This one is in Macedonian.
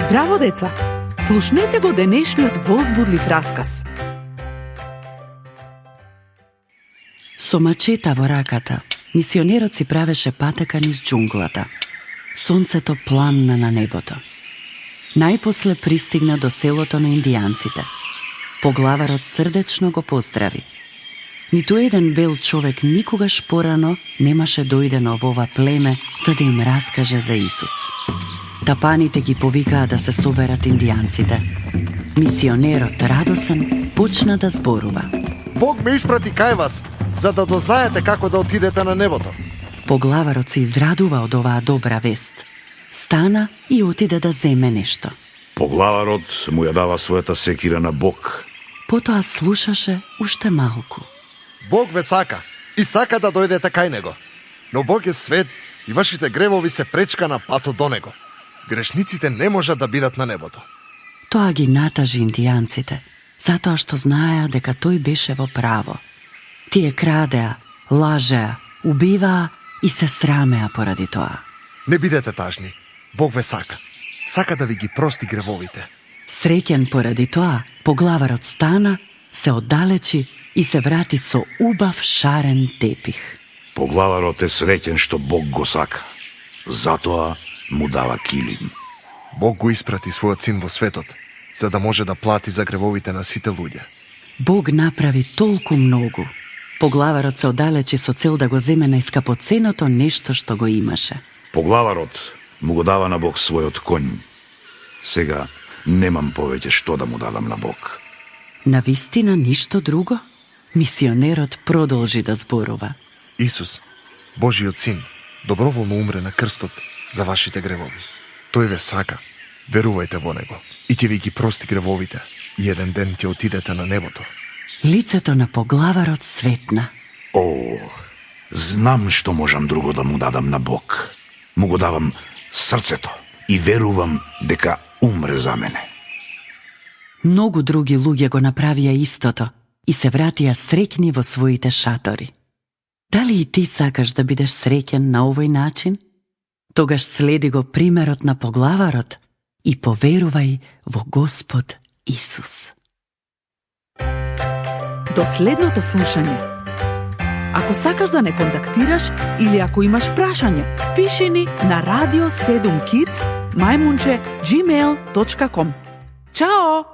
Здраво, деца! Слушнете го денешниот возбудлив расказ. Со мачета во раката, мисионерот си правеше патека низ џунглата. Сонцето пламна на небото. Најпосле пристигна до селото на индијанците. Поглаварот срдечно го поздрави. Ниту еден бел човек никогаш порано немаше дојдено во ова племе за да им раскаже за Исус. Тапаните ги повикаа да се соберат индијанците. Мисионерот радосен почна да зборува. Бог ме испрати кај вас, за да дознаете како да отидете на небото. Поглаварот се израдува од оваа добра вест. Стана и отиде да земе нешто. Поглаварот му ја дава својата секира на Бог. Потоа слушаше уште малку. Бог ве сака и сака да дојдете кај него. Но Бог е свет и вашите гревови се пречка на патот до него. Грешниците не можат да бидат на небото. Тоа ги натажи индијанците, затоа што знаеа дека тој беше во право. Тие крадеа, лажеа, убиваа и се срамеа поради тоа. Не бидете тажни. Бог ве сака. Сака да ви ги прости гревовите. Среќен поради тоа, поглаварот стана, се оддалечи и се врати со убав шарен тепих. Поглаварот е среќен што Бог го сака. Затоа му дава килим. Бог го испрати својот син во светот, за да може да плати за гревовите на сите луѓе. Бог направи толку многу. Поглаварот се оддалечи со цел да го земе најскапоценото нешто што го имаше. Поглаварот му го дава на Бог својот конј. Сега немам повеќе што да му дадам на Бог. Навистина ништо друго? Мисионерот продолжи да зборува. Исус, Божиот син, доброволно умре на крстот за вашите гревови. Тој ве сака. Верувајте во него и ќе ви ги прости гревовите и еден ден ќе отидете на небото. Лицето на поглаварот светна. О, знам што можам друго да му дадам на Бог. Му го давам срцето и верувам дека умре за мене. Многу други луѓе го направија истото и се вратија среќни во своите шатори. Дали и ти сакаш да бидеш среќен на овој начин? Тогаш следи го примерот на поглаварот и поверувај во Господ Исус. До следното слушање. Ако сакаш да не контактираш или ако имаш прашање, пиши ни на radio7kids@gmail.com. Чао!